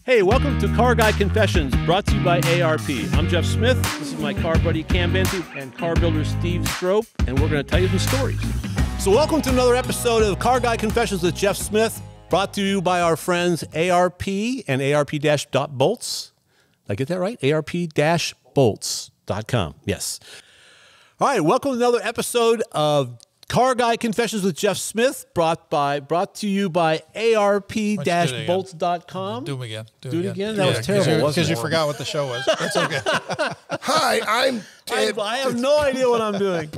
Hey, welcome to Car Guy Confessions, brought to you by ARP. I'm Jeff Smith. This is my car buddy Cam Benty and car builder Steve Strope, and we're going to tell you some stories. So welcome to another episode of Car Guy Confessions with Jeff Smith, brought to you by our friends ARP and ARP Dash Bolts. Did I get that right? ARP Dash Bolts.com. Yes. All right, welcome to another episode of Car Guy Confessions with Jeff Smith, brought to you by ARP-Bolts.com. Do them again. Do it again? That was terrible, wasn't it? Because you forgot what the show was. That's okay. Hi, I'm Tim. I have no idea what I'm doing.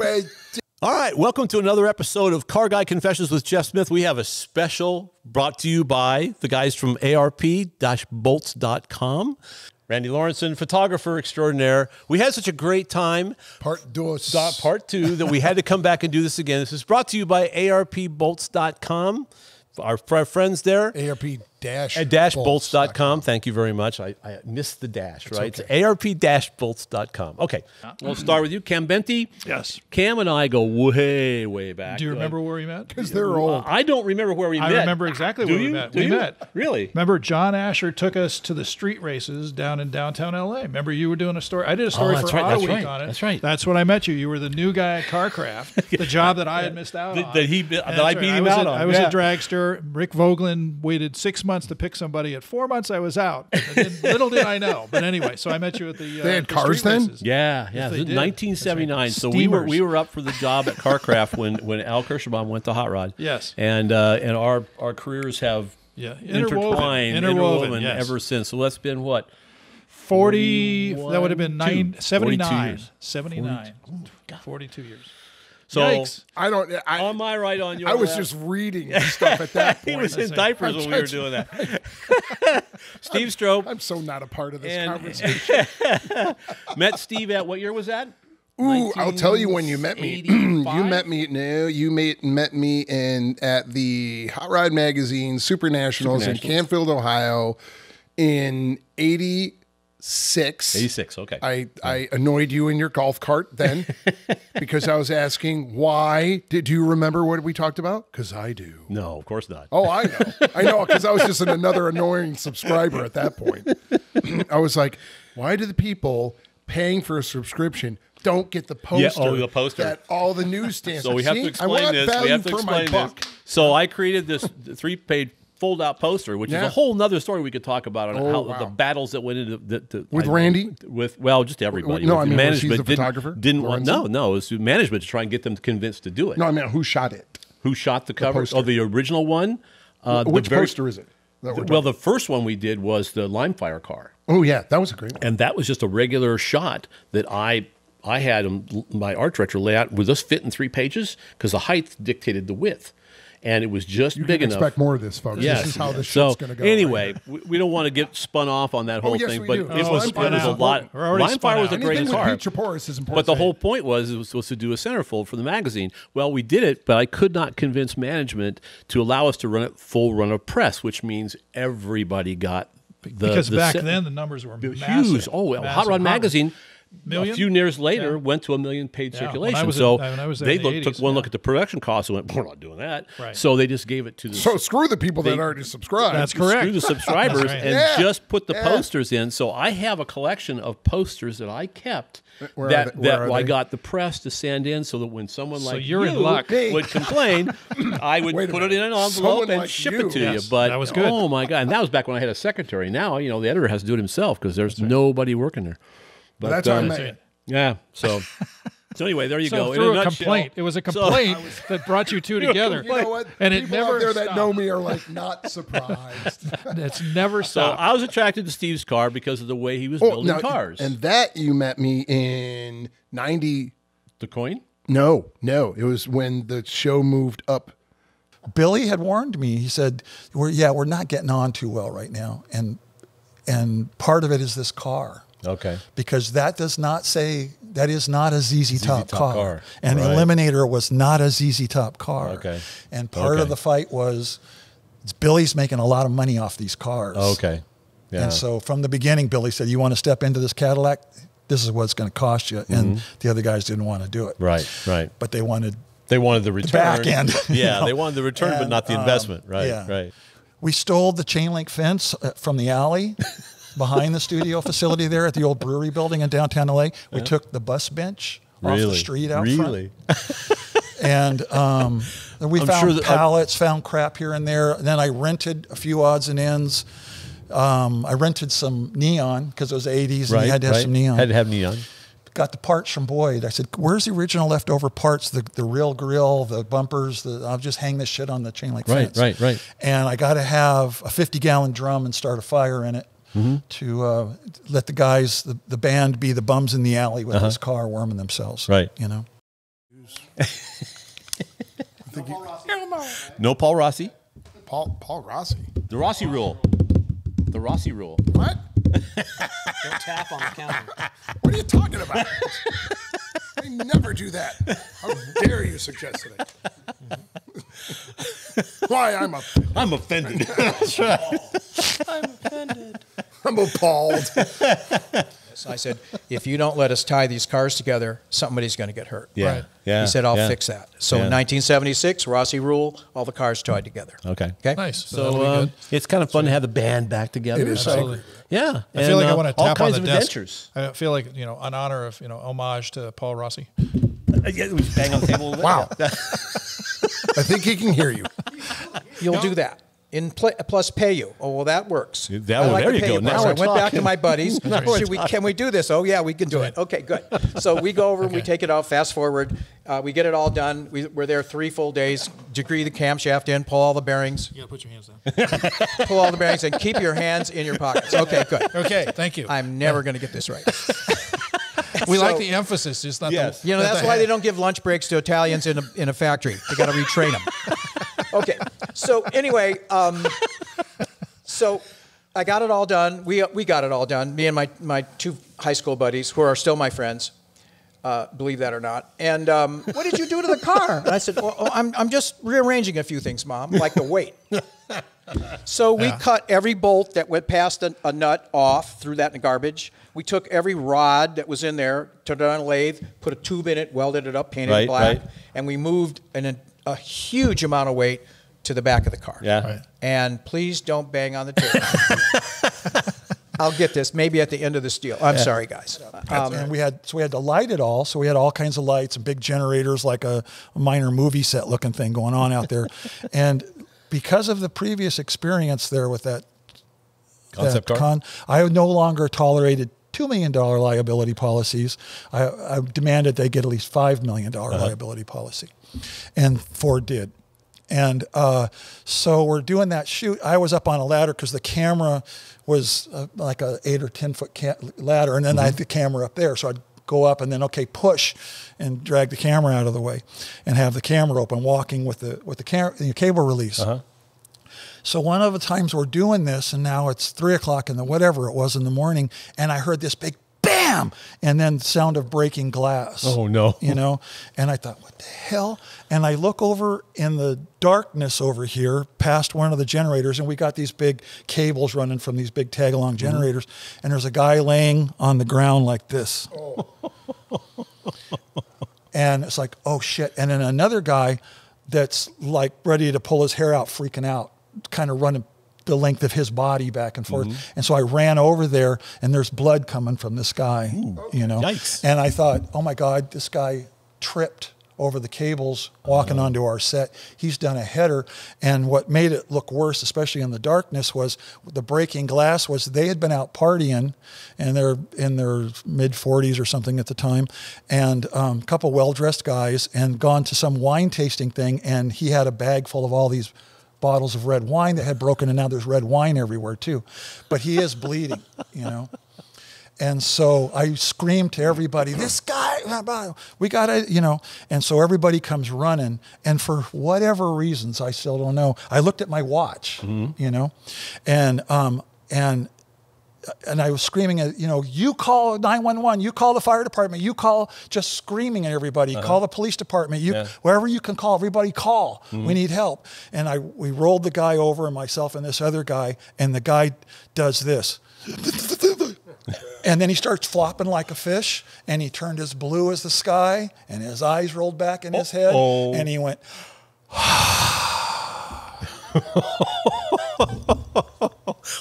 All right, welcome to another episode of Car Guy Confessions with Jeff Smith. We have a special brought to you by the guys from ARP-Bolts.com. Randy Lorentzen, photographer extraordinaire. We had such a great time. Part two, that we had to come back and do this again. This is brought to you by ARPbolts.com. Our friends there. ARP-Bolts.com. Thank you very much. I missed the dash, right? Okay. It's ARP-Bolts.com. Okay. We'll start with you, Cam Benty. Yes. Cam and I go way, way back. Do you remember where we met? Because they're old. I don't remember where we met. I remember exactly where we met. We met. Really? Remember John Asher took us to the street races down in downtown LA. Remember you were doing a story. I did a story for Auto Week on it. That's right. That's when I met you. You were the new guy at Carcraft, the job that I had missed out on. That I beat him out on. I was a dragster. Rick Vogelin waited 6 months to pick somebody. At 4 months, I was out. Little did I know. But anyway, so I met you at the They had cars then? races. Yeah. It was 1979. Right. So we were up for the job at Carcraft when Al Kirschenbaum went to Hot Rod. Yes. And our careers have interwoven yes. ever since. So that's been what? 40, that would have been 79. 79. 42 years. So Yikes. am I right on your I was left? just reading stuff at that point. He was in diapers when we were doing that. Steve Strope. I'm so not a part of this conversation. Met Steve at, what year was that? Ooh, I'll tell you when you met me. You met me at the Hot Rod Magazine Super Nationals in Canfield, Ohio in 86. 86, okay. I annoyed you in your golf cart then because I was asking why. Do you remember what we talked about? Because I do. No, of course not. Oh, I know. I know, because I was just another annoying subscriber at that point. I was like, why do the people paying for a subscription don't get the poster? Yeah, the poster. That all the newsstands. So we have to explain this. We have to explain this. So I created this 3-page fold-out poster, which is a whole nother story we could talk about on the battles that went into with Randy, just everybody. No, I mean, management was he the photographer? Didn't want. No, it was management to try and get them convinced to do it. No, I mean, who shot it? Who shot the cover? The original one. Which poster is it? Well, the first one we did was the Limefire car. Oh yeah, that was a great one. And that was just a regular shot that I had my art director lay out. Would this fit in 3 pages? Because the height dictated the width. And it was just big enough. Expect more of this, folks. Yes. This is how this show's going to go. Anyway, we don't want to get spun off on that whole thing, but it was a lot. Limefire was a great car. Is important. But the whole point was it was supposed to do a centerfold for the magazine. Well, we did it, but I could not convince management to allow us to run it full run of press, which means everybody got because back then the numbers were huge. Massive. Oh, well, Hot Rod Magazine. Million? A few years later, went to 1 million paid circulation. They took one look at the production costs and went, we're not doing that. Right. So they just gave it to the... So screw the people that already subscribed. That's correct. Screw the subscribers and just put the posters in. So I have a collection of posters that I kept that I got the press to send in so that when someone like you're in luck. would complain, I would put it in an envelope and ship it to you. But that was good. Oh, my God. And that was back when I had a secretary. Now, the editor has to do it himself because there's nobody working there. But that's how I met you. Yeah. So anyway, there you go. Through a complaint. It was a complaint that brought you two together. You know what? And people it never out there stopped. that know me are like not surprised. It's never So stopped. I was attracted to Steve's car because of the way he was building cars. And that you met me in 90. The coin? No. It was when the show moved up. Billy had warned me. He said, we're not getting on too well right now. And part of it is this car. Okay. Because that is not a ZZ Top car. And the Right. Eliminator was not a ZZ Top car. Okay. And part of the fight was Billy's making a lot of money off these cars. Okay. Yeah. And so from the beginning, Billy said, you want to step into this Cadillac? This is what it's going to cost you. And the other guys didn't want to do it. Right. But they wanted the return. back end. Yeah, they wanted the return, but not the investment. Right. Yeah. Right. We stole the chain link fence from the alley behind the studio facility there at the old brewery building in downtown LA. We took the bus bench off the street out front. And we found pallets, found crap here and there. And then I rented a few odds and ends. I rented some neon because it was the 80s and you had to have some neon. Had to have neon. Got the parts from Boyd. I said, where's the original leftover parts? The real grill, the bumpers. I'll just hang this shit on the chain link fence. Right. And I got to have a 50-gallon drum and start a fire in it to let the guys, the band, be the bums in the alley with this car warming themselves. Right. You know. No Paul Rossi. Paul Rossi. The Rossi Rule. The Rossi Rule. What? Don't tap on the counter. What are you talking about? I never do that. How dare you suggest it? Why, I'm offended. That's right. I'm offended. I'm appalled. So I said, if you don't let us tie these cars together, somebody's going to get hurt. Yeah. Right. Yeah. He said, I'll fix that. So in 1976, Rossi Rule, all the cars tied together. Okay. Nice. So it's kind of fun to have the band back together. It is. Absolutely. Yeah. I feel like I want to all tap on kinds the of desk. adventures. I feel like, in honor of, homage to Paul Rossi. Yeah, we bang on the table. Wow. I think he can hear you. You'll do that. Plus pay you. Oh, well, that works. There you go. Now I went back to my buddies. Can we do this? Oh, yeah, we can do it. Okay, good. So we go over and we take it out, fast forward. We get it all done. We're there 3 full days, degree the camshaft in, pull all the bearings. You got to put your hands down. Pull all the bearings and keep your hands in your pockets. Okay, good. Okay, thank you. I'm never going to get this right. We like the emphasis, just not Yes. the... That's why they don't give lunch breaks to Italians in a factory. They got to retrain them. Okay. So anyway, so I got it all done. We got it all done. Me and my 2 high school buddies, who are still my friends, believe that or not. And what did you do to the car? And I said, I'm just rearranging a few things, Mom, like the weight. So we cut every bolt that went past a nut off, threw that in the garbage. We took every rod that was in there, turned it on a lathe, put a tube in it, welded it up, painted it black, and we moved a huge amount of weight to the back of the car. Yeah. Right. And please don't bang on the table. I'll get this maybe at the end of this deal. I'm sorry, guys. And we had to light it all. So we had all kinds of lights and big generators, like a minor movie set looking thing going on out there. And because of the previous experience there with that concept car, I no longer tolerated $2 million liability policies. I demanded they get at least $5 million liability policy. And Ford did. And so we're doing that shoot. I was up on a ladder because the camera was like a 8 or 10 foot ladder. And then I had the camera up there. So I'd go up and then, push and drag the camera out of the way and have the camera open, walking with the cable release. So one of the times we're doing this, and now it's 3 o'clock in the whatever it was in the morning, and I heard this big bam, and then the sound of breaking glass. Oh no! And I thought, what the hell? And I look over in the darkness over here, past one of the generators, and we got these big cables running from these big tag-along generators, and there's a guy laying on the ground like this. And it's like, oh shit! And then another guy that's like ready to pull his hair out, freaking out, kind of running the length of his body back and forth. And so I ran over there, and there's blood coming from this guy, Yikes. And I thought, oh my God, this guy tripped over the cables walking onto our set. He's done a header. And what made it look worse, especially in the darkness, was the breaking glass was they had been out partying, and they're in their mid 40s or something at the time, and a couple well-dressed guys, and gone to some wine tasting thing, and he had a bag full of all these bottles of red wine that had broken, and now there's red wine everywhere too. But he is bleeding, And so I screamed to everybody, this guy, we got to, and so everybody comes running. And for whatever reasons, I still don't know, I looked at my watch, and I was screaming at, you call 911, you call the fire department, you call, just screaming at everybody, call the police department, wherever you can call, everybody call, we need help. And we rolled the guy over, and myself and this other guy, and the guy does this. And then he starts flopping like a fish, and he turned as blue as the sky, and his eyes rolled back in his head, and he went,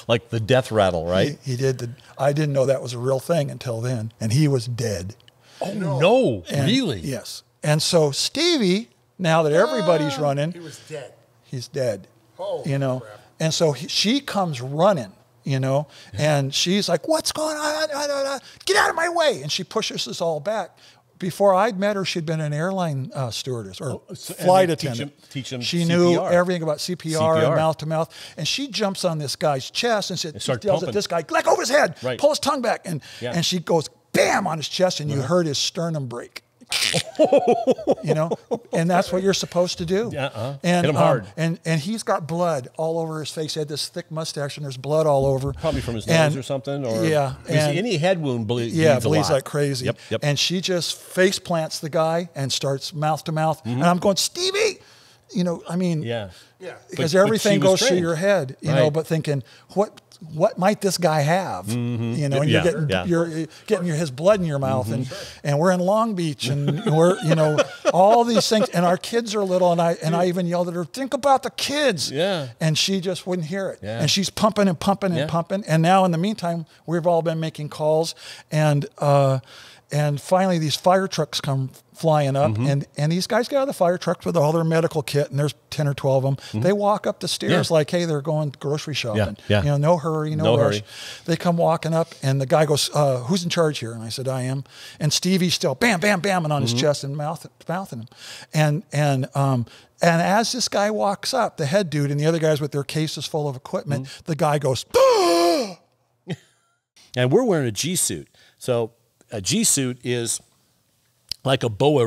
Like the death rattle, right? He did. I didn't know that was a real thing until then, and he was dead. Oh no, really? Yes. And so Stevie, now that everybody's running, He was dead. he's dead. Oh, you know, crap. and so she comes running, you know, and she's like, "What's going on? Get out of my way!" And she pushes us all back. Before I'd met her, she'd been an airline stewardess or flight attendant. Teach them she CPR. knew everything about CPR and mouth to mouth. And she jumps on this guy's chest and said, she yells at this guy, "Let go of his head, pull his tongue back." And she goes, bam, on his chest, and you heard his sternum break. You know, and that's what you're supposed to do. And hit him hard. And he's got blood all over his face. He had this thick mustache, and there's blood all over. Probably from his nose or something. Or yeah, and any head wound bleeds. Bleeds like crazy. Yep. And she just face plants the guy and starts mouth to mouth. And I'm going, Stevie, you know, I mean, because everything goes through your head, you know, but thinking, what might this guy have? You know, and you're getting his blood in your mouth, and we're in Long Beach, and we're, you know, all these things, and our kids are little, and I even yelled at her, "Think about the kids." And she just wouldn't hear it, and she's pumping and pumping and pumping, and now in the meantime, we've all been making calls, and finally these fire trucks come flying up, and these guys get out of the fire trucks with all their medical kit, and there's 10 or 12 of them. They walk up the stairs like, hey, they're going grocery shopping. You know, no hurry, no rush. Hurry. They come walking up, and the guy goes, "Who's in charge here?" And I said, "I am." And Stevie's still bam, bam, bamming on his chest and mouthing him. And as this guy walks up, the head dude and the other guys with their cases full of equipment, the guy goes, "Ah!" And we're wearing a G-suit. So a G-suit is like a boa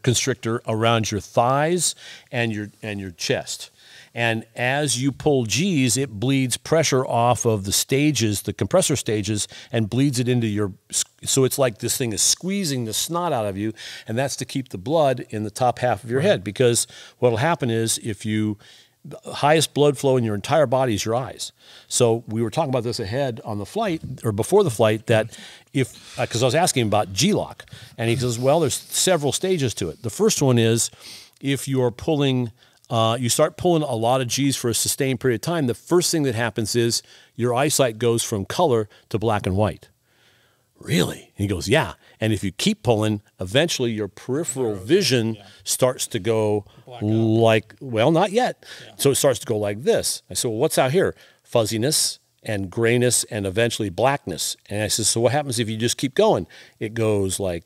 constrictor around your thighs and your chest. And as you pull G's, it bleeds pressure off of the stages, the compressor stages, and bleeds it into your, so it's like this thing is squeezing the snot out of you, and that's to keep the blood in the top half of your head, because what'll happen is the highest blood flow in your entire body is your eyes. So we were talking about this ahead on the flight, or before the flight, that because I was asking him about G-lock, and he says, well, there's several stages to it. The first one is if you're pulling, you start pulling a lot of G's for a sustained period of time, the first thing that happens is your eyesight goes from color to black and white. Really? And he goes, yeah. And if you keep pulling, eventually your peripheral vision starts to go like, well, not yet. So it starts to go like this. I said, well, what's out here? Fuzziness and grayness and eventually blackness. And I said, so what happens if you just keep going? It goes like,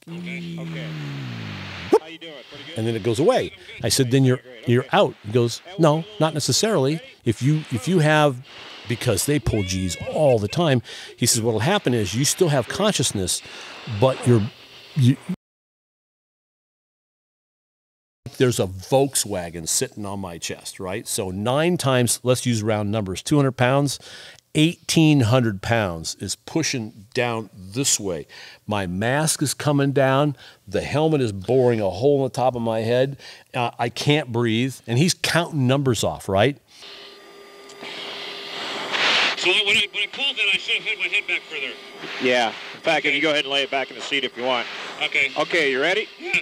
okay. How you doing? Pretty good? and then it goes away. I said, then you're out. He goes, no, not necessarily. If you have, because they pull G's all the time, he says what'll happen is you still have consciousness, but there's a Volkswagen sitting on my chest, right? So 9 times, let's use round numbers, 200 pounds, 1,800 pounds is pushing down this way. My mask is coming down. The helmet is boring a hole in the top of my head. I can't breathe. And he's counting numbers off, right? So when I pulled it, I should have had my head back further. Yeah. In fact, if you go ahead and lay it back in the seat if you want. Okay. Okay, you ready? Yeah.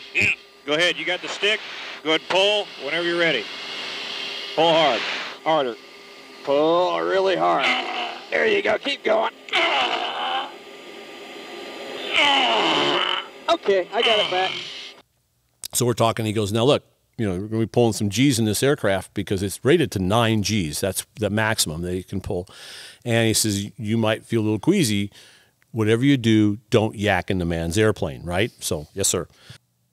Go ahead. You got the stick. Go ahead and pull whenever you're ready. Pull hard. Harder. Pull really hard. There you go. Keep going. Okay, I got it back. So we're talking. He goes, now look, we're going to be pulling some G's in this aircraft because it's rated to 9 G's. That's the maximum that you can pull. And he says, you might feel a little queasy. Whatever you do, don't yak in the man's airplane, right? So, yes, sir.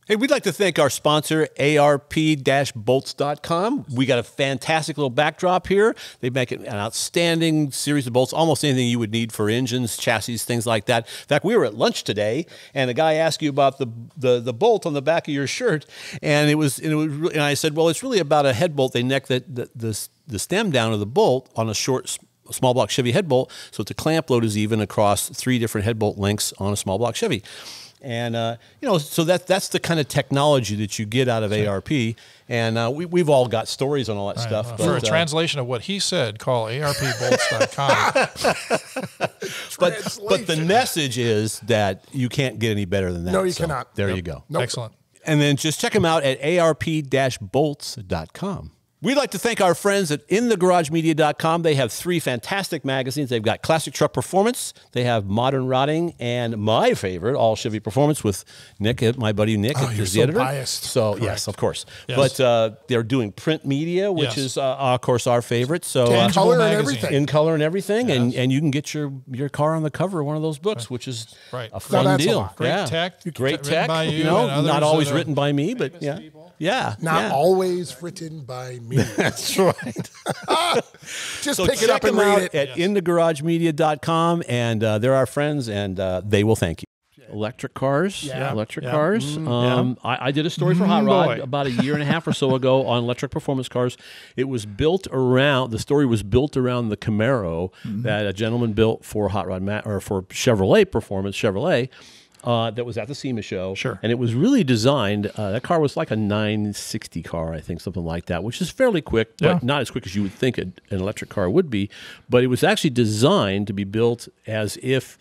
Hey, we'd like to thank our sponsor, ARP-Bolts.com. We got a fantastic little backdrop here. They make an outstanding series of bolts, almost anything you would need for engines, chassis, things like that. In fact, we were at lunch today, and a guy asked you about the bolt on the back of your shirt, and I said, well, it's really about a head bolt. They neck the stem down of the bolt on a short, small block Chevy head bolt, so that the clamp load is even across 3 different head bolt lengths on a small block Chevy. And, so that's the kind of technology that you get out of ARP. And we've all got stories on all that stuff. For a translation of what he said, call ARPbolts.com. but the message is that you can't get any better than that. No, you cannot. There you go. Nope. Excellent. And then just check them out at ARP-Bolts.com. We'd like to thank our friends at InTheGarageMedia.com. They have 3 fantastic magazines. They've got Classic Truck Performance, they have Modern Rotting, and my favorite, All Chevy Performance with Nick, my buddy Nick, is the editor. Biased. So Correct. yes, of course. Yes. But they're doing print media, which is of course our favorite. So In Tangible color and magazine. everything. in color and everything, and you can get your car on the cover of one of those books, which is Right. a fun that's a deal. lot. Great tech. Great Written tech. by you know, and others not always that are written by me, but yeah, yeah, Not yeah. always written by me. That's right. Just So pick it check up and them out read it. at InTheGarageMedia.com, and they're our friends, and they will thank you. Electric cars, electric cars. I did a story for Hot Rod about a year and a half or so ago on electric performance cars. It was built around, the story was built around the Camaro that a gentleman built for Hot Rod or for Chevrolet Performance, Chevrolet. That was at the SEMA show. Sure. And it was really designed, that car was like a 960 car, I think, something like that, which is fairly quick, but not as quick as you would think an electric car would be. But it was actually designed to be built as if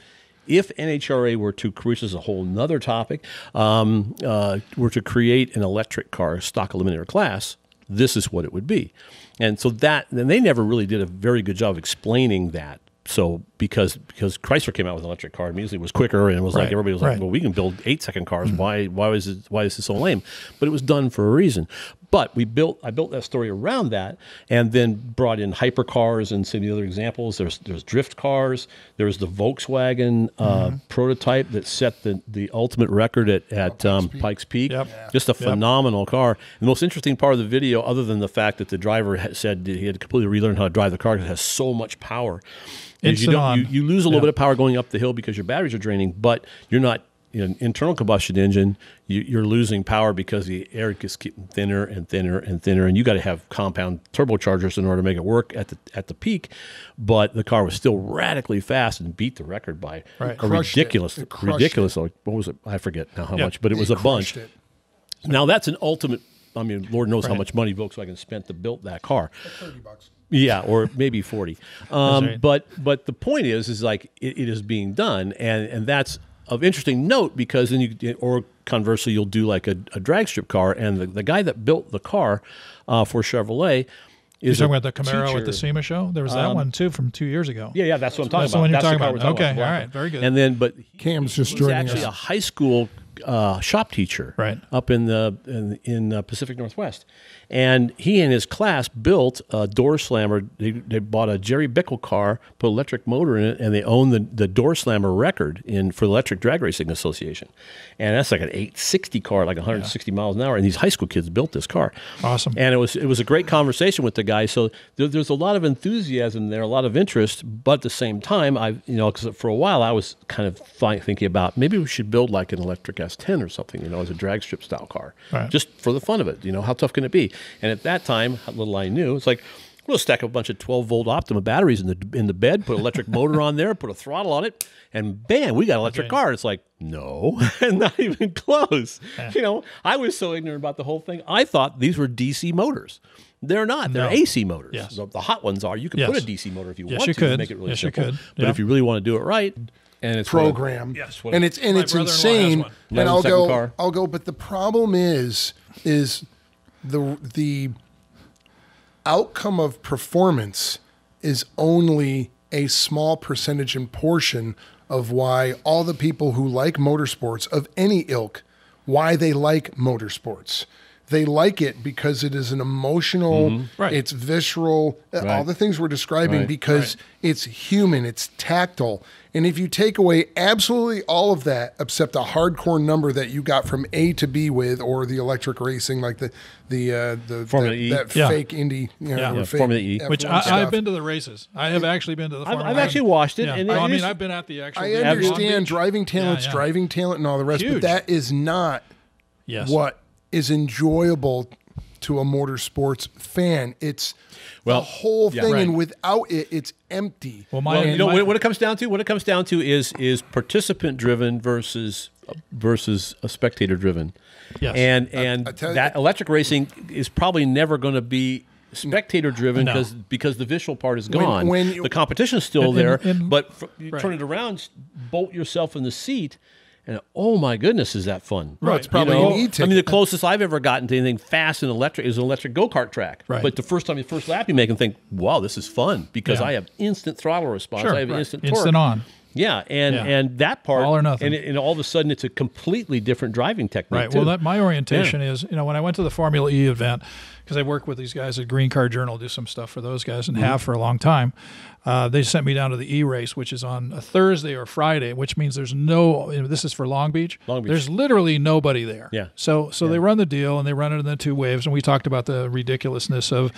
NHRA were to, which is a whole nother topic, were to create an electric car, stock eliminator class, this is what it would be. And so then they never really did a very good job of explaining that. So because Chrysler came out with an electric car, immediately it was quicker, and it was like everybody was like, well, we can build 8-second cars. Why is this so lame? But it was done for a reason. But I built that story around that, and then brought in hypercars and some of the other examples. There's drift cars. There's the Volkswagen prototype that set the ultimate record at Pikes Peak. Just a phenomenal car. The most interesting part of the video, other than the fact that the driver said he had completely relearned how to drive the car because it has so much power, is you lose a little bit of power going up the hill because your batteries are draining, but you're not. An internal combustion engine, you're losing power because the air gets getting thinner and thinner and thinner, and you got to have compound turbochargers in order to make it work at the peak. But the car was still radically fast and beat the record by a ridiculous. What was it? I forget now how much, but it was a bunch. Now that's an ultimate. I mean, Lord knows how much money Volkswagen spent to build that car. $30. Yeah, or maybe 40. But the point is like it is being done, and that's of interesting note, because then or conversely, you'll do like a drag strip car, and the guy that built the car for Chevrolet is You're talking about the Camaro at the SEMA show? There was that one too from 2 years ago. Yeah, that's what I'm talking about. That's the one you're That's talking about. Okay, about. all right, very good. And then, but Cam's just he's joining actually us. a high school shop teacher, up in the Pacific Northwest, and he and his class built a door slammer. They bought a Jerry Bickle car, put an electric motor in it, and they own the door slammer record for the Electric Drag Racing Association, and that's like an 860 car, like 160 miles an hour. And these high school kids built this car. Awesome. And it was a great conversation with the guy. So there's a lot of enthusiasm there, a lot of interest, but at the same time, because for a while I was kind of thinking about maybe we should build like an electric S10 or something, as a drag strip style car, just for the fun of it. How tough can it be? And at that time, how little I knew, it's like, we'll stack a bunch of 12-volt Optima batteries in the bed, put an electric motor on there, put a throttle on it, and bam, we got an electric car. It's like, no, not even close. I was so ignorant about the whole thing. I thought these were DC motors. They're not. They're AC motors. Yes. The hot ones are. You can put a DC motor if you want to make it really simple. You could. But if you really want to do it right, and it's program, and it's insane. And I'll go. But the problem is the outcome of performance is only a small percentage and portion of why all the people who like motorsports of any ilk, why they like motorsports. They like it because it is an emotional, it's visceral, all the things we're describing, because it's human, it's tactile. And if you take away absolutely all of that, except a hardcore number that you got from A to B with, or the electric racing, like the Formula E. fake Indy, fake Formula E. F1 Which stuff. I've been to the races. I have actually been to the Formula I've actually watched it. Yeah. And I've been at the actual. I understand driving talent, and all the rest, but that is not what is enjoyable to a motorsports fan. It's the whole thing, and without it, it's empty. Well, what it comes down to, is participant driven versus a spectator driven. Yes. And that electric racing is probably never going to be spectator driven because the visual part is gone. The competition is still there, but you turn it around, bolt yourself in the seat, And oh my goodness, is that fun? Right. It's probably an e-ticket. I mean, the closest I've ever gotten to anything fast and electric is an electric go-kart track. Right. But the first lap you make and think, wow, this is fun because I have instant throttle response. Sure, I have instant torque. instant on. Yeah, and that part, all or nothing. And all of a sudden, it's a completely different driving technique. Right. Too. Well, my orientation is, when I went to the Formula E event, because I work with these guys at Green Car Journal, do some stuff for those guys, and have for a long time. They sent me down to the E race, which is on a Thursday or Friday, which means there's this is for Long Beach. There's literally nobody there. Yeah. So they run the deal, and they run it in the 2 waves, and we talked about the ridiculousness of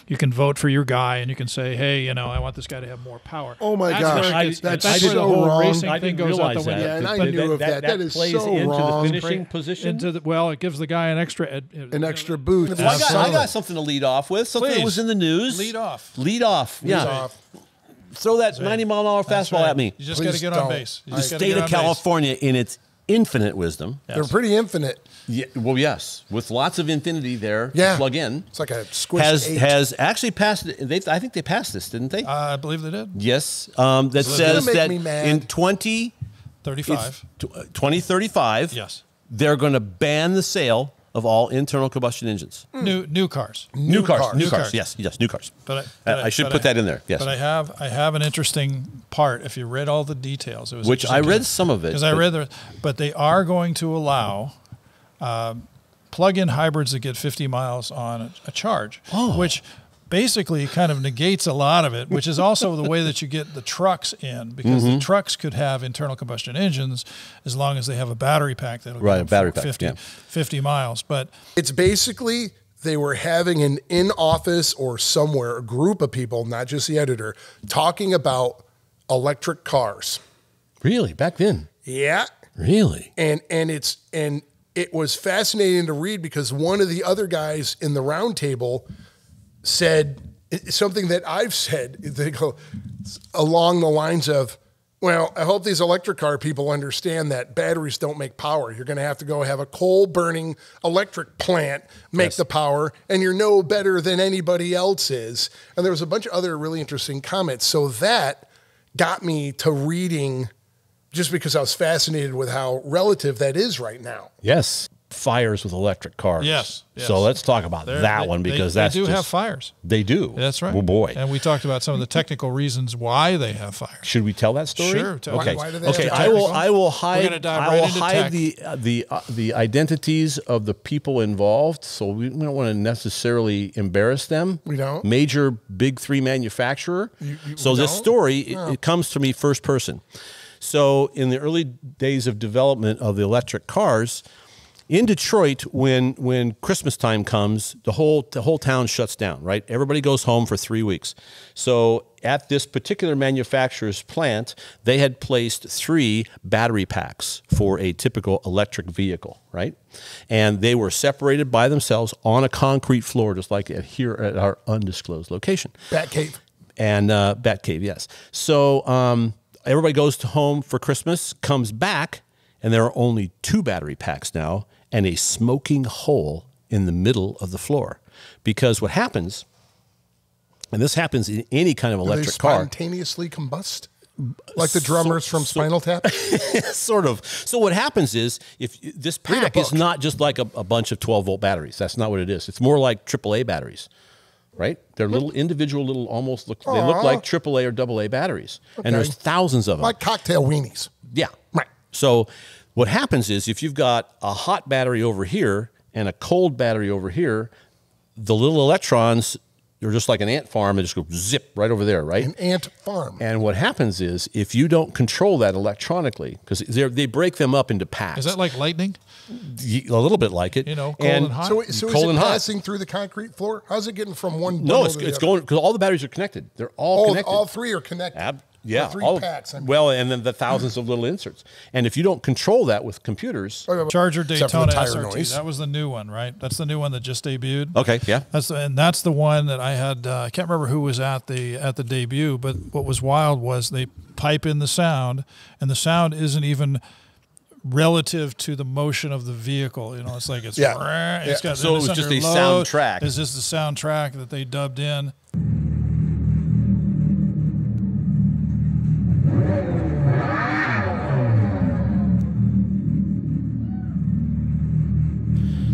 you can vote for your guy, and you can say, hey, I want this guy to have more power. Oh my gosh, that's so where the whole wrong. racing I thing didn't goes out the realize window. that. Yeah, and I knew of that. That is plays so into wrong. the finishing position. It gives the guy an extra boost. Well, I got something to lead off with. Something that Please. was in the news. Lead off. Lead off. Yeah. off. Throw that 90-mile-an-hour fastball at me. You just got to Please get on don't. base. You The just gotta state get of on base. California, in its infinite wisdom, They're pretty infinite. yeah, well, yes, with lots of infinity there Yeah. to plug in, It's like a squished 8. has actually passed it. I think they passed this, didn't they? I believe they did. Yes. That says make that me mad. in 2035, Yes. they're going to ban the sale of all internal combustion engines. New cars. New cars. cars. Yes, new cars. But I should put that in there. Yes. But I have an interesting part. If you read all the details, it was Which I read some of it. because I read but they are going to allow plug-in hybrids that get 50 miles on a charge, which basically kind of negates a lot of it, which is also the way that you get the trucks in, because the trucks could have internal combustion engines as long as they have a battery pack that'll Right, go a battery for pack, 50 miles. But It's basically they were having an in-office or somewhere, a group of people, not just the editor, talking about electric cars. Really? Back then? Yeah. Really? And it was fascinating to read because one of the other guys in the round table said something that I've said. They go along the lines of, well, I hope these electric car people understand that batteries don't make power. You're going to have to go have a coal-burning electric plant make the power, and you're no better than anybody else is. And there was a bunch of other really interesting comments. So that got me to reading just because I was fascinated with how relative that is right now. Yes. Fires with electric cars. Yes. So let's talk about that one because they do have fires. They do. That's right. Oh boy. And we talked about some of the technical reasons why they have fires. Should we tell that story? Sure. Okay. Why do they Okay. have I will hide. We're gonna dive I will right into hide the identities of the people involved, so we don't want to necessarily embarrass them. We don't. Major big three manufacturer. So we this don't? story it comes to me first person. So in the early days of development of the electric cars. In Detroit, when Christmas time comes, the whole town shuts down, right? Everybody goes home for 3 weeks. So at this particular manufacturer's plant, they had placed 3 battery packs for a typical electric vehicle, right? And they were separated by themselves on a concrete floor, just like here at our undisclosed location. Batcave. And Batcave, yes. So everybody goes to home for Christmas, comes back, and there are only 2 battery packs now, and a smoking hole in the middle of the floor. Because what happens, and this happens in any kind of electric Do they car. spontaneously combust? Like the drummers from Spinal Tap? Sort of. So what happens is, if this pack is not just like a bunch of 12-volt batteries. That's not what it is. It's more like AAA batteries, right? They're little individual, they look like AAA or AA batteries. Okay. And there's thousands of them. Like cocktail weenies. Yeah. Right. So what happens is if you've got a hot battery over here and a cold battery over here, the little electrons are just like an ant farm and just go zip right over there, right? An ant farm. And what happens is if you don't control that electronically, because they break them up into packs. Is that like lightning? A little bit like it. Cold and hot? So is Cold it and hot. passing through the concrete floor? How's it getting from one No, bundle it's to the other? going, because all the batteries are connected. They're all connected. All 3 are connected. Yeah, Or 3 all, packs. I mean. well, and then the thousands of little inserts. And if you don't control that with computers, Charger Except for the Daytona tire SRT. noise. That was the new one, right? That's the new one that just debuted. okay, yeah, That's the one that I had. I can't remember who was at the debut, but what was wild was they pipe in the sound, and the sound isn't even relative to the motion of the vehicle. It's like it's Yeah. it's got So it's it was just under a load. soundtrack. It's just the soundtrack that they dubbed in.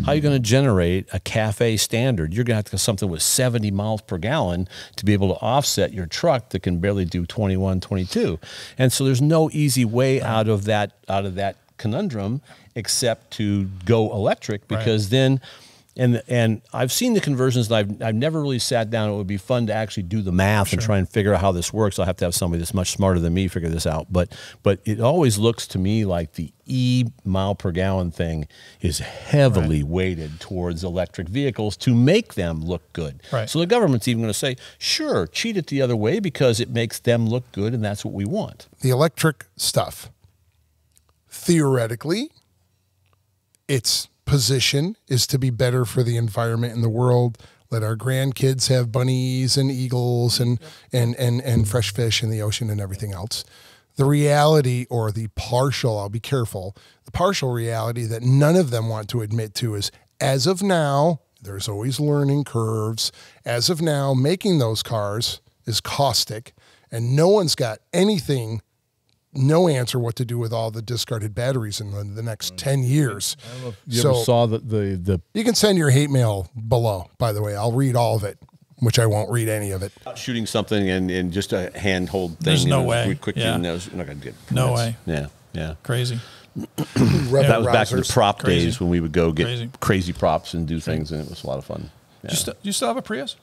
How are you going to generate a cafe standard? You're going to have to have something with 70 miles per gallon to be able to offset your truck that can barely do 21, 22. And so there's no easy way out of that conundrum except to go electric, because then, and I've seen the conversions, and I've never really sat down. It would be fun to actually do the math and try and figure out how this works. I'll have to have somebody that's much smarter than me figure this out. But it always looks to me like the mile per gallon thing is heavily weighted towards electric vehicles to make them look good. So the government's even going to say, sure, cheat it the other way because it makes them look good, and that's what we want. The electric stuff, theoretically, its position is to be better for the environment and the world. Let our grandkids have bunnies and eagles and fresh fish in the ocean and everything else. The reality, or the partial, I'll be careful, the partial reality that none of them want to admit to is, as of now, there's always learning curves. As of now, making those cars is caustic, and no one's got anything, no answer what to do with all the discarded batteries in the next 10 years. I don't know if you ever saw the... You can send your hate mail below, by the way. I'll read all of it, which I won't read any of it. Shooting something and just a handhold thing. There's no way. Quick, not gonna get, no way. Yeah. Crazy. That was back in the prop Crazy. days when we would go get crazy props and do things, and it was a lot of fun. Yeah. Do you still have a Prius?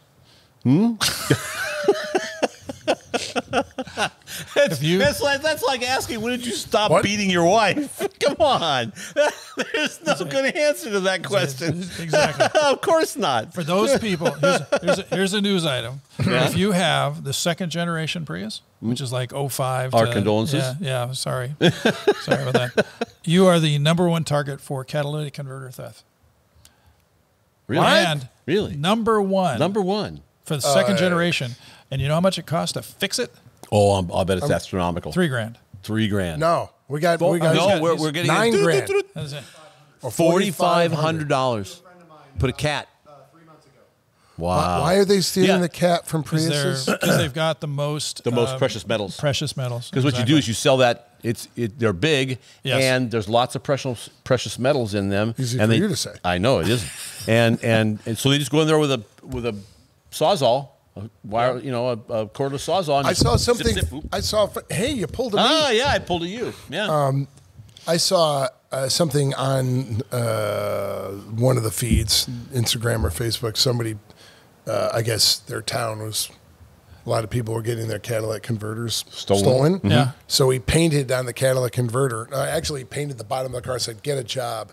That's like asking, when did you stop beating your wife? Come on. There's no good answer to that question. Exactly. Of course not. For those people, here's a news item. If you have the second generation Prius, which is like 05 Our condolences. Yeah, sorry. Sorry about that. You are the #1 target for catalytic converter theft. Really? And really? Number one for the second generation. And you know how much it costs to fix it? Oh, I'll bet it's astronomical. $3,000. $3,000. No, we got we're getting $9,000. That's it. $4,500. Put a cat. 3 months ago. Wow. Why are they stealing the cat from Priuses? Because they've got the most precious metals. Precious metals. Because what you do is you sell that. They're big, and there's lots of precious metals in them. Easy and for you to say. I know it isn't. and so they just go in there with a sawzall. A cordless sawzall. And I saw something. Hey, you pulled a me. Ah, yeah, I pulled a you. Yeah. I saw something on one of the feeds, Instagram or Facebook. Somebody, I guess their town was, a lot of people were getting their catalytic converters stolen. Mm-hmm. Yeah. So he painted on the catalytic converter. Actually, he painted the bottom of the car. Said, "Get a job."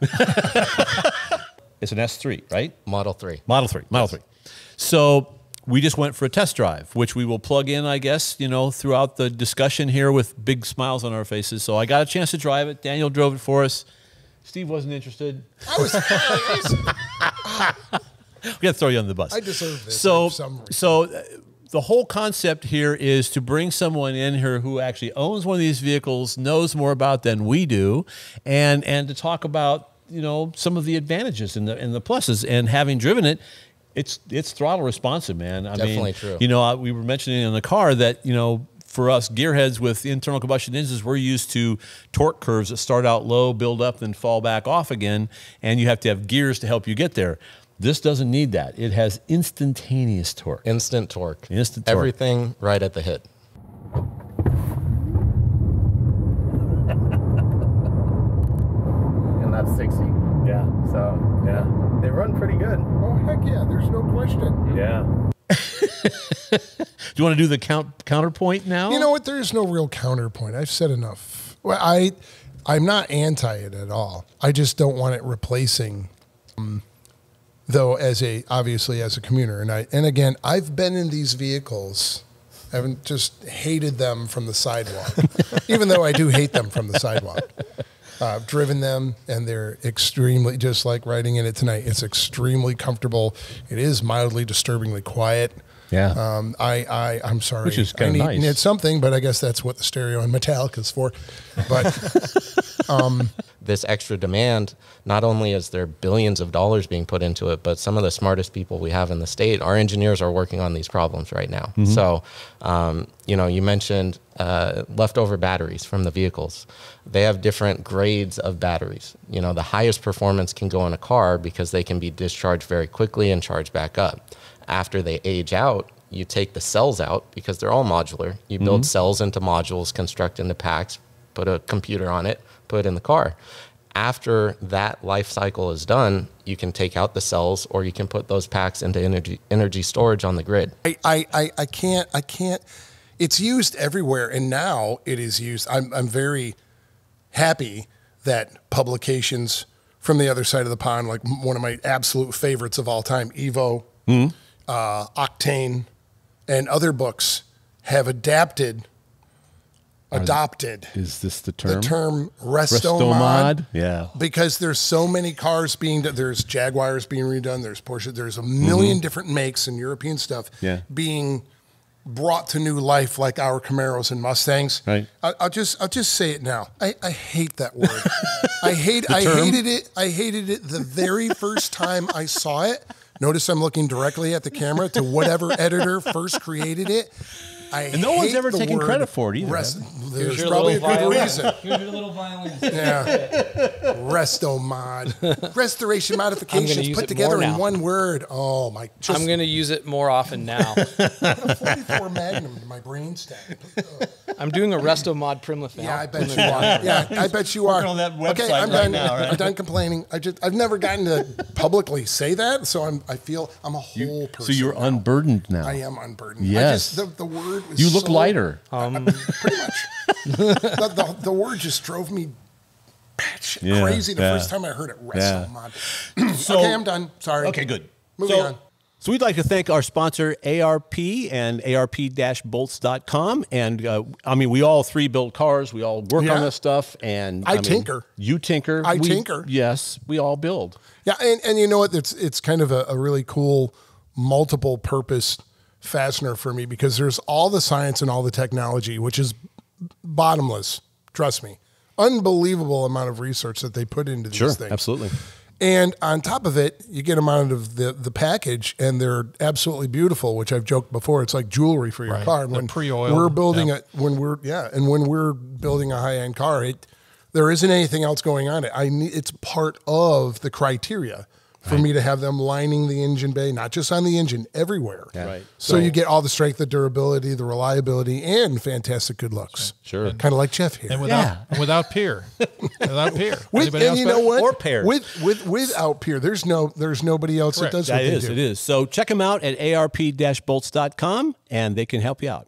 It's an S3, right? Model 3. Model 3. So we just went for a test drive, which we will plug in, I guess, throughout the discussion here with big smiles on our faces. So I got a chance to drive it. Daniel drove it for us. Steve wasn't interested. We got to throw you under the bus. I deserve this. So the whole concept here is to bring someone in here who actually owns one of these vehicles, knows more about than we do, and to talk about some of the advantages and the pluses. And having driven it, it's throttle responsive, man. Definitely true. We were mentioning in the car that for us gearheads with internal combustion engines, we're used to torque curves that start out low, build up, then fall back off again, and you have to have gears to help you get there. This doesn't need that. It has instantaneous torque. Instant torque. Instant torque. Everything right at the hit. And that's 60. Yeah. So, yeah. They run pretty good. Oh, heck yeah. There's no question. Yeah. Do you want to do the counterpoint now? You know what? There is no real counterpoint. I've said enough. Well, I'm not anti it at all. I just don't want it replacing, though, obviously as a commuter. And again, I've been in these vehicles. I haven't just hated them from the sidewalk, even though I do hate them from the sidewalk. I've driven them, and they're extremely, just like riding in it tonight, it's extremely comfortable. It is mildly disturbingly quiet. Yeah. I'm sorry. Which is kind of nice. It's something, but I guess that's what the stereo and Metallica is for. But this extra demand, not only is there billions of dollars being put into it, but some of the smartest people we have in the state, our engineers are working on these problems right now. So, you know, you mentioned leftover batteries from the vehicles. They have different grades of batteries. You know, the highest performance can go in a car because they can be discharged very quickly and charged back up. After they age out, you take the cells out because they're all modular. You build cells into modules, construct into packs, put a computer on it, put it in the car. After that life cycle is done, you can take out the cells, or you can put those packs into energy storage on the grid. I can't. It's used everywhere, and now it is used. I'm very happy that publications from the other side of the pond, like one of my absolute favorites of all time, Evo, Octane, and other books have adopted. Is this the term? The term Resto-Mod. Yeah. Because there's so many cars there's Jaguars being redone, there's Porsche, there's a million different makes and European stuff being brought to new life, like our Camaros and Mustangs. Right. I'll just say it now. I hate that word. I hated it the very first time I saw it. Notice I'm looking directly at the camera to whatever editor first created it. And no one's ever taken credit for it either. There's probably a good reason. Here's your little violin. Yeah. Resto-Mod. Restoration modifications put together in one word. Oh, my. I'm going to use it more often now. 44 Magnum in my brain stack. I'm doing a Resto-Mod Primla fan. Yeah, I bet you are. Yeah, I bet you are. On that website okay, I'm done. now, right? I'm done complaining. I've never gotten to publicly say that, so I feel I'm a whole person. So you're unburdened now. I am unburdened. Yes. The word was You look so, lighter. Pretty much. The word just drove me batshit crazy the first time I heard it. Resto-Mod. Okay, I'm done. Sorry. Okay, good. Moving on. So we'd like to thank our sponsor, ARP and ARP-Bolts.com. And I mean, we all three build cars. We all work on this stuff. And I tinker. You tinker. I tinker. Yes, we all build. Yeah, and you know what? It's kind of a really cool multiple purpose fastener for me, because there's all the science and all the technology, which is bottomless. Trust me. Unbelievable amount of research that they put into these things. Absolutely. And on top of it, you get them out of the package, and they're absolutely beautiful, which I've joked before. It's like jewelry for your car. And when pre-oiled. we're building when we're building a high-end car, there isn't anything else going on it. It's part of the criteria for me to have them lining the engine bay, not just on the engine, everywhere. Yeah. Right. So you get all the strength, the durability, the reliability, and fantastic good looks. Sure. Kind of like Jeff here. And without peer. Without peer. And you know what? Or pair. Without peer, there's nobody else that does what they do. It is. So check them out at ARP-Bolts.com, and they can help you out.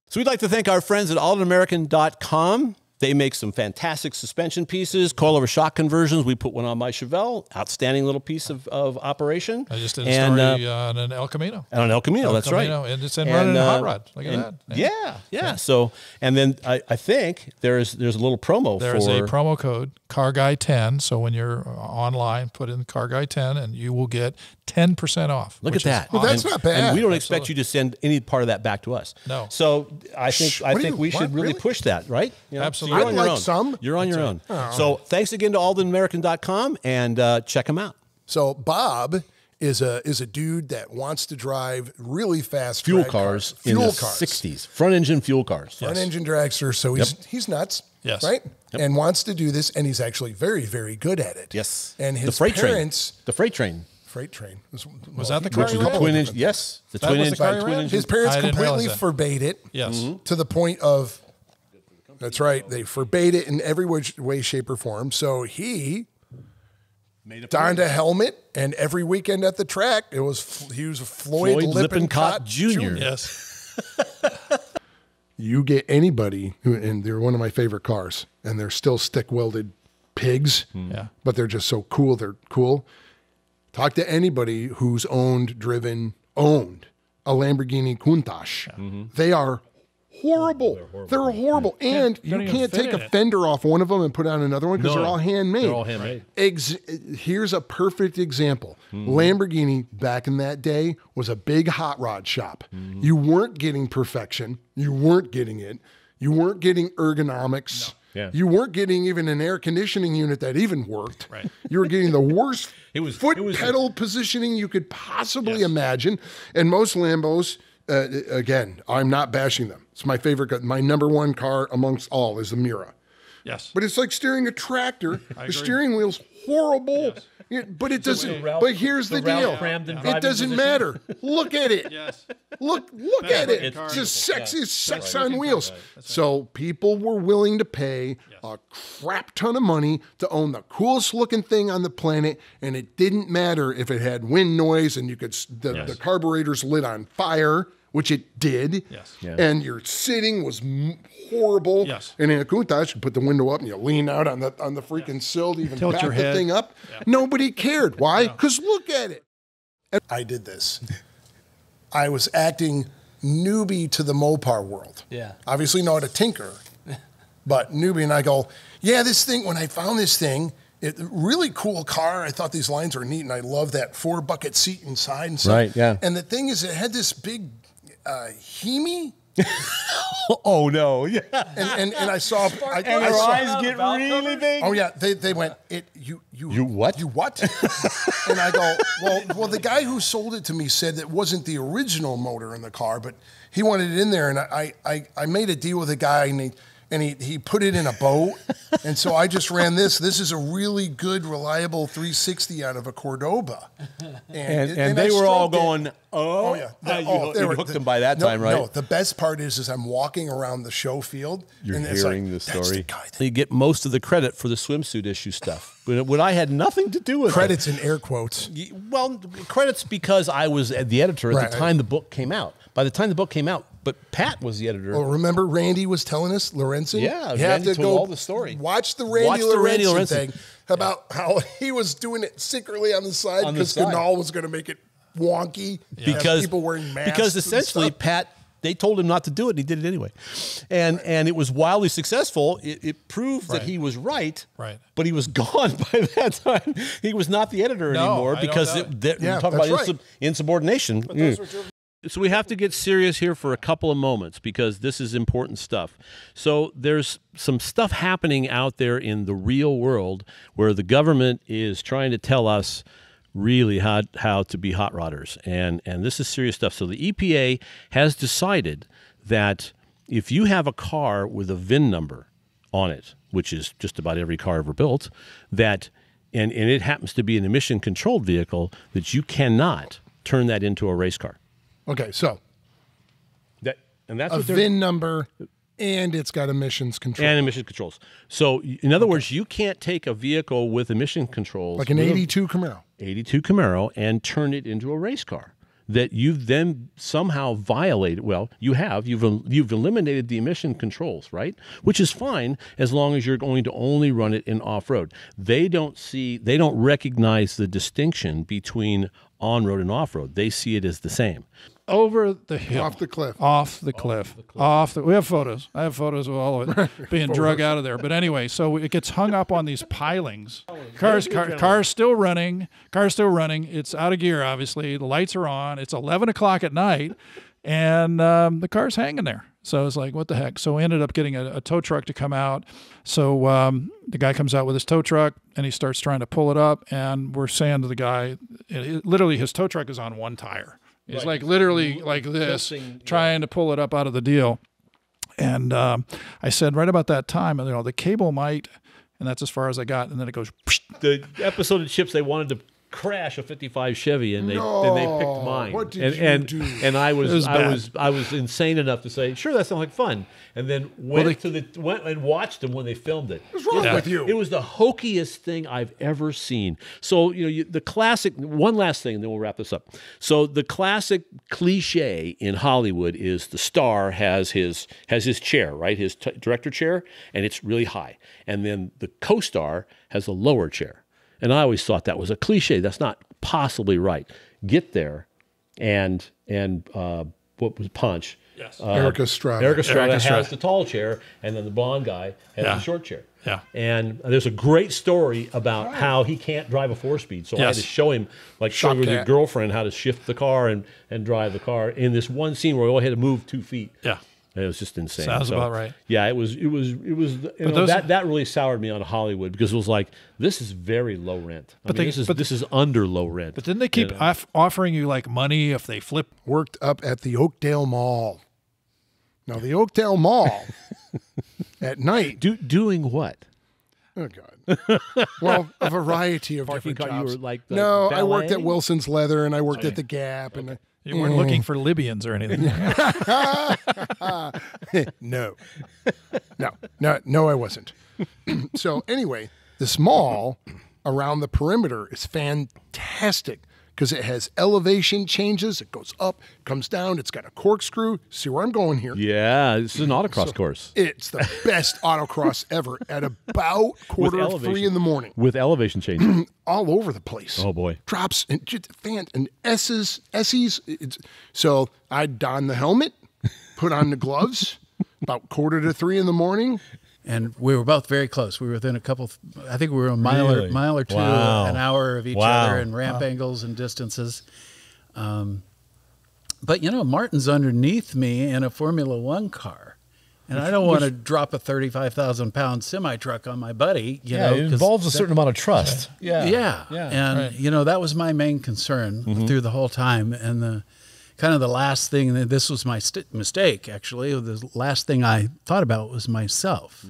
So we'd like to thank our friends at allamerican.com. They make some fantastic suspension pieces, coilover shock conversions. We put one on my Chevelle. Outstanding little piece of operation. I just did a story on an El Camino. On an El Camino, that's right. And it's running a hot rod. Look at that. Yeah. So, and then I think there's a little promo. There's a promo code, CarGuy10. So when you're online, put in CarGuy10, and you will get 10% off. Look at that. Well, that's not bad. And we don't expect you to send any part of that back to us. No. So I think we should really push that, right? You know? Absolutely. So you're on your I'd like own. some. You're on your own. So thanks again to allamerican.com, and check them out. So Bob is a dude that wants to drive really fast Fuel drag cars in Fuel the cars. 60s. Front engine fuel cars. Front engine dragster. So he's nuts. Yes. Right? Yep. And wants to do this, and he's actually very, very good at it. Yes. And his the freight parents... train. The freight train. Freight train. Was that the car Which is you a ran? twin engine. Yes. The That twin was engine. the car you ran? His parents I didn't realize completely that. forbade it. Yes. To the point of... That's right. They forbade it in every way, shape, or form. So he donned a helmet, and every weekend at the track, he was Floyd Lippincott Jr. Yes. You get anybody who, and they're one of my favorite cars, and they're still stick welded pigs, but they're just so cool. They're cool. Talk to anybody who's owned a Lamborghini Countach. They are horrible. They're horrible. And you don't even can't fit take in a it. fender off one of them and put on another one because they're all handmade. They're all handmade. Here's a perfect example. Lamborghini back in that day was a big hot rod shop. You weren't getting perfection. You weren't getting it. You weren't getting ergonomics. Yeah. You weren't getting even an air conditioning unit that even worked. Right. You were getting the worst foot it was pedal positioning you could possibly imagine. And most Lambos, again, I'm not bashing them. It's my favorite car. My number one car amongst all is the Miura. Yes. But it's like steering a tractor. The steering wheel's horrible. Yes. But it doesn't. Ralph- but here's the deal. Cramden It driving doesn't position. matter. Look at it. Yes. Look at it. It's It's just sexy as sex right. on wheels. Right. So people were willing to pay a crap ton of money to own the coolest looking thing on the planet, and it didn't matter if it had wind noise and you could the carburetors lit on fire, which it did. Yes. Yeah. And your sitting was horrible. Yes. And in a Countach, you put the window up and you lean out on the freaking sill to even Tilt back your the head. thing up. Nobody cared. Why? Because look at it. And I did this. I was acting newbie to the Mopar world. Yeah. Obviously know how to tinker, but newbie. And I go, yeah, this thing, when I found this thing, really cool car. I thought these lines were neat, and I love that 4-bucket seat inside and stuff. Right, yeah. And the thing is, it had this big Hemi. Oh no! Yeah. And I saw, I Your saw, eyes get really big. oh yeah, they went, you what? You what? And I go, well, the guy who sold it to me said that wasn't the original motor in the car, but he wanted it in there, and I made a deal with a guy, and he put it in a boat, and so I just ran this. This is a really good, reliable 360 out of a Cordoba, And they were all going, Oh yeah, you hooked them by that time, right? No, the best part is I'm walking around the show field. You're and it's hearing like, the "That's story. guy that-" You get most of the credit for the swimsuit issue stuff, when I had nothing to do with Credits in air quotes. it. Well, credits because I was the editor at the time the book came out. By the time the book came out, but Pat was the editor. Oh, remember Randy was telling us, Lorentzen? Yeah, you have Randy to told go all the story. Watch the Randy Randy Lorentzen Lorentzen. thing about how he was doing it secretly on the side On the because side. Canal was going to make it wonky. Because people wearing masks. because and essentially stuff. Pat, they told him not to do it, and he did it anyway, and it was wildly successful. It proved that he was right, but he was gone by that time. He was not the editor anymore because we're talking about insubordination. So we have to get serious here for a couple of moments because this is important stuff. So there's some stuff happening out there in the real world where the government is trying to tell us really how to be hot rodders. And this is serious stuff. So the EPA has decided that if you have a car with a VIN number on it, which is just about every car ever built, that and it happens to be an emission controlled vehicle, that you cannot turn that into a race car. Okay, so that's a what VIN number, and it's got emissions control. And emission controls. So, in other words, you can't take a vehicle with emission controls, like an 82 Camaro. 82 Camaro, and turn it into a race car that you've then somehow violated. Well, you've eliminated the emission controls, right? Which is fine as long as you're going to only run it in off-road. They don't recognize the distinction between on-road and off-road. They see it as the same. Over the hill. Off the cliff. We have photos. I have photos of all of it being drug out of there. But anyway, so it gets hung up on these pilings. Car's still running. It's out of gear, obviously. The lights are on. It's 11 o'clock at night, and the car's hanging there. So it's like, what the heck? So we ended up getting a tow truck to come out. So the guy comes out with his tow truck, and he starts trying to pull it up, and we're saying to the guy, literally his tow truck is on one tire. He's like literally like this, trying to pull it up out of the deal. And I said right about that time, the cable might, and that's as far as I got. And then it goes. The episode of Chips, they wanted to crash a 55 Chevy, and they picked mine. What did you do? And I was insane enough to say, sure, that sounds like fun. And then went and watched them when they filmed it. What's wrong with you? It was the hokiest thing I've ever seen. So the classic. One last thing, and then we'll wrap this up. So the classic cliche in Hollywood is the star has his chair, right? His director chair, and it's really high, and then the co-star has a lower chair. And I always thought that was a cliche. That's not possibly right. Get there, and what was Punch? Yes. Eric Estrada. Eric Estrada has the tall chair, and then the blonde guy has the short chair. Yeah. And there's a great story about how he can't drive a 4-speed. So I had to show him, like showing with your girlfriend, how to shift the car and drive the car in this one scene where we all had to move 2 feet. Yeah. It was just insane. Sounds about right. Yeah, it was. That really soured me on Hollywood because it was like, this is very low rent. This is under low rent. But didn't they keep offering you like money if they flip? Worked up at the Oakdale Mall. Now the Oakdale Mall at night. Doing what? Oh God. Well, a variety of different jobs. You were like I worked at Wilson's Leather and I worked at the Gap and. You weren't looking for Libyans or anything. No, I wasn't. So anyway, this mall around the perimeter is fantastic because it has elevation changes. It goes up, comes down. It's got a corkscrew. See where I'm going here? Yeah, this is an autocross course. It's the best autocross ever at about quarter of 3 in the morning. With elevation changes. All over the place. Oh, boy. Drops and S's. So I donned the helmet, put on the gloves, about quarter to 3 in the morning. And we were both very close. We were within I think we were a mile or two, an hour of each other in ramp angles and distances. But, Martin's underneath me in a Formula One car. And I don't want to drop a 35,000-pound semi-truck on my buddy. It involves a certain amount of trust. Yeah. And, that was my main concern through the whole time. And the last thing, this was my mistake, actually. The last thing I thought about was myself.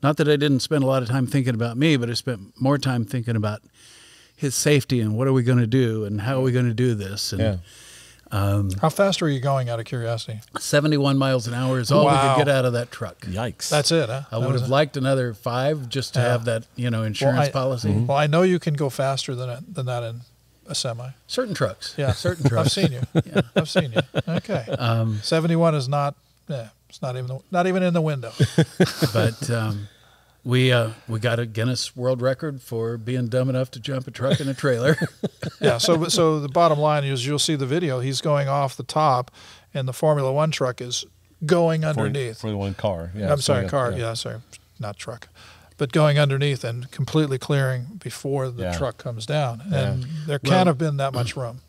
Not that I didn't spend a lot of time thinking about me, but I spent more time thinking about his safety and what are we going to do and how are we going to do this. And, how fast were you going, out of curiosity? 71 miles an hour is all we could get out of that truck. Yikes. That's it, huh? I would have liked another 5 just to have that, insurance policy. Well, I know you can go faster than that in a semi. Certain trucks. Yeah. Certain trucks. I've seen you. Yeah. I've seen you. Okay. 71 is not, it's not even in the window. But we got a Guinness World Record for being dumb enough to jump a truck in a trailer. Yeah. So the bottom line is you'll see the video. He's going off the top and the Formula One truck is going underneath. Formula One car. Yeah. I'm sorry, car. Yeah, sorry. Not truck. But going underneath and completely clearing before the truck comes down. And there can't have been that much room.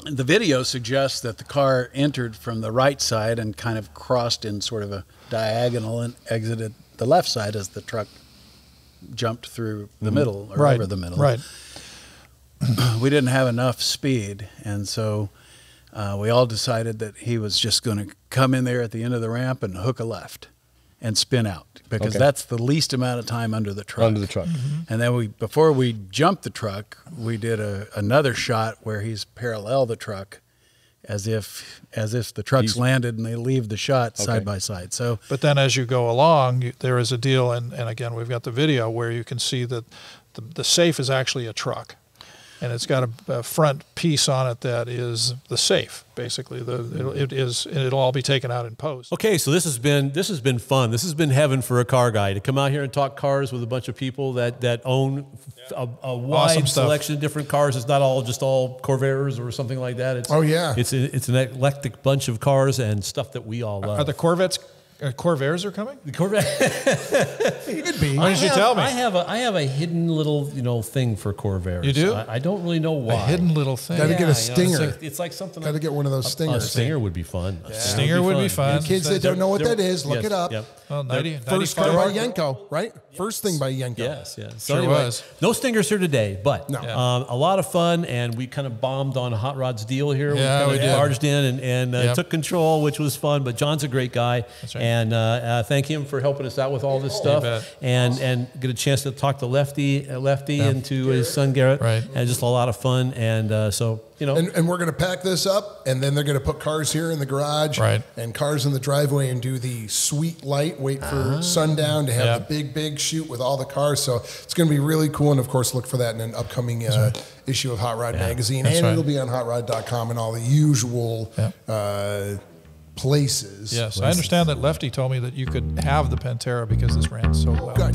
The video suggests that the car entered from the right side and kind of crossed in sort of a diagonal and exited the left side as the truck jumped through the middle or over the middle. Right. We didn't have enough speed, and so we all decided that he was just going to come in there at the end of the ramp and hook a left and spin out because that's the least amount of time under the truck. And then before we jumped the truck, we did another shot where he's parallel the truck as if the truck's landed and they leave the shot side by side. So, but then as you go along, there is a deal, and again, we've got the video where you can see that the safe is actually a truck. And it's got a front piece on it that is the safe, basically. It'll all be taken out in post. Okay, so this has been fun. This has been heaven for a car guy to come out here and talk cars with a bunch of people that own a wide selection of different cars. It's not all Corvairs or something like that. It's an eclectic bunch of cars and stuff that we all love. Are the Corvettes? Corvairs are coming? The Corvette. Could be. Why didn't you tell me? I have a hidden little thing for Corvairs. You do? I don't really know why. A hidden little thing. Got to get a Stinger. It's like something. Got to get one of those Stingers. A Stinger would be fun. Yeah. Stinger would be fun. You kids that don't know what that is, look it up. Yep. Well, first car by Yenko, right? First thing by Yenko. Yes. So anyway, was. No Stingers here today, but a lot of fun, and we kind of bombed on Hot Rod's deal here. Yeah, we did. Barged in and took control, which was fun. But John's a great guy, and thank him for helping us out with all this stuff, and get a chance to talk to Lefty and to his son Garrett, and just a lot of fun. And so and we're going to pack this up, and then they're going to put cars here in the garage, and cars in the driveway, and do the sweet light. Wait for sundown to have the big shoot with all the cars. So it's going to be really cool, and of course, look for that in an upcoming issue of Hot Rod magazine, and it'll be on hotrod.com and all the usual places. Yes, I understand that Lefty told me that you could have the Pantera because this ran so well.